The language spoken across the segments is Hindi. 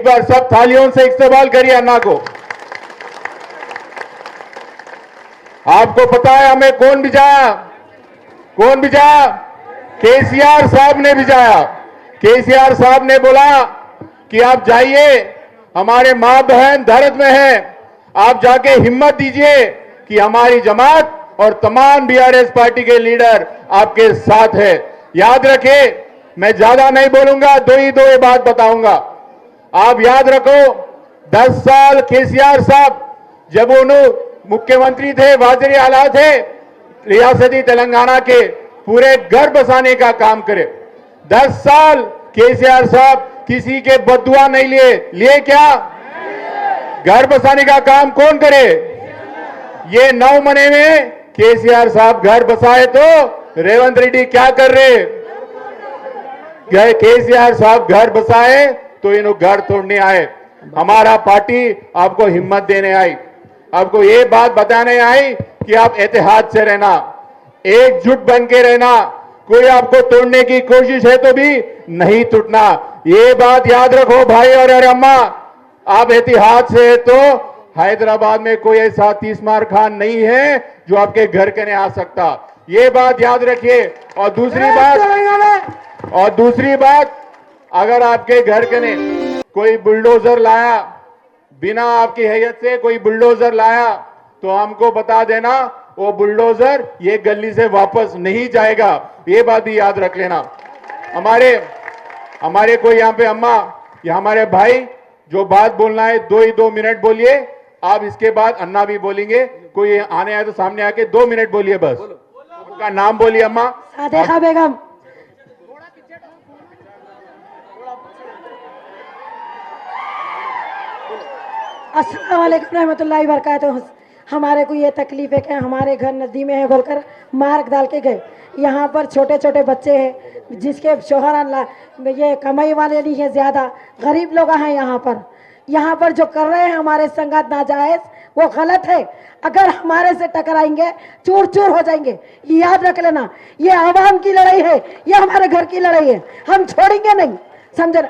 एक बार सब थालियों से इस्तेमाल करिए अन्ना को। आपको पता है हमें कौन भिजाया? कौन भिजाया? केसीआर साहब ने भिजाया। केसीआर साहब ने बोला कि आप जाइए, हमारे मां बहन दर्द में है, आप जाके हिम्मत दीजिए कि हमारी जमात और तमाम बीआरएस पार्टी के लीडर आपके साथ है। याद रखिए, मैं ज्यादा नहीं बोलूंगा, दो ही बात बताऊंगा। आप याद रखो, 10 साल केसीआर साहब जब उन्होंने मुख्यमंत्री थे, वाज़ीर आला थे, रियासती तेलंगाना के पूरे घर बसाने का काम करे। 10 साल केसीआर साहब किसी के बदुआ नहीं लिए क्या? घर बसाने का काम कौन करे? ये 9 महीने में केसीआर साहब घर बसाए तो रेवंत रेड्डी क्या कर रहे? केसीआर साहब घर बसाए तो इन्हों घर तोड़ने आए। हमारा पार्टी आपको हिम्मत देने आई, आपको ये बात बताने आई कि आप एहतियात से रहना, एकजुट बन के रहना, कोई आपको तोड़ने की कोशिश है तो भी नहीं टूटना। ये बात याद रखो भाई और अम्मा, आप एहतियात से तो हैदराबाद में कोई ऐसा तीसमार खान नहीं है जो आपके घर के नहीं आ सकता। ये बात याद रखिए। और दूसरी बात, अगर आपके घर के ने कोई बुलडोजर लाया, बिना आपकी हैयत से कोई बुलडोजर लाया, तो हमको बता देना, वो बुलडोजर ये गली से वापस नहीं जाएगा। ये बात भी याद रख लेना। हमारे कोई यहाँ पे अम्मा या हमारे भाई जो बात बोलना है 2 मिनट बोलिए। आप इसके बाद अन्ना भी बोलेंगे। कोई आने आए तो सामने आके 2 मिनट बोलिए बस। आपका नाम बोलिए अम्मा। सादेका बेगम। अस्सलाम वालेकुम रहमतुल्लाहि व बरकातहू। हमारे को ये तकलीफ है कि हमारे घर नदी में है बोलकर मार्ग डाल के गए। यहाँ पर छोटे छोटे बच्चे हैं जिसके शोहर ये कमाई वाले नहीं है, ज़्यादा गरीब लोग हैं। यहाँ पर जो कर रहे हैं हमारे संगत नाजायज, वो गलत है। अगर हमारे से टकराएंगे चूर चूर हो जाएंगे। याद रख लेना, ये आवाम की लड़ाई है, ये हमारे घर की लड़ाई है, हम छोड़ेंगे नहीं, समझे?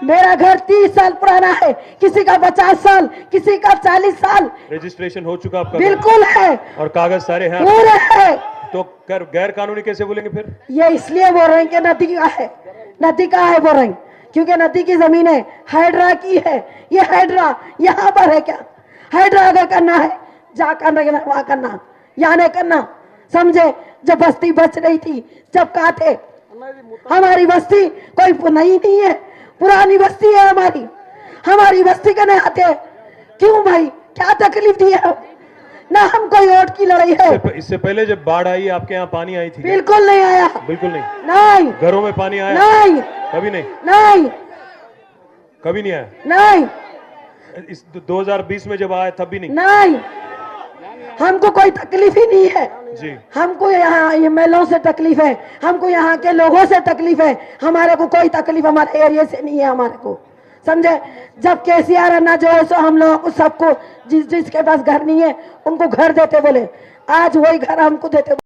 मेरा घर 30 साल पुराना है, किसी का 50 साल, किसी का 40 साल। रजिस्ट्रेशन हो चुका आपका? बिल्कुल है, और कागज सारे हैं पूरे हैं। तो गैर कानूनी कैसे बोलेंगे फिर? ये इसलिए बोल रहे हैं कि नदी का है, नदी का है बोल रहे हैं, क्योंकि नदी की जमीन है, हाइड्रा की है। ये हाइड्रा यहाँ पर है क्या? हाइड्रा अगर करना है जा करना, वहां करना, यहाँ नहीं करना, समझे? जब बस्ती बच रही थी, जब कहा थे हमारी बस्ती कोई नहीं है, पुरानी बस्ती है हमारी बस्ती के नहीं आते। क्यों भाई, क्या तकलीफ दी है? ना हम कोई वोट की लड़ाई है। इससे पहले जब बाढ़ आई आपके यहाँ पानी आई थी? बिल्कुल नहीं आया। बिल्कुल नहीं? नहीं। घरों में पानी आया? नहीं। कभी नहीं? नहीं। कभी नहीं आया? नहीं। इस 2020 में जब आया तब भी नहीं? नहीं। हमको कोई तकलीफ ही नहीं है जी। हमको यहाँ एमएलओ से तकलीफ है, हमको यहाँ के लोगों से तकलीफ है। हमारे को कोई तकलीफ हमारे एरिया से नहीं है हमारे को, समझे? जब केसीआर अन्ना जो है सो हम लोगों को सबको जिसके पास घर नहीं है उनको घर देते बोले, आज वही घर हमको देते।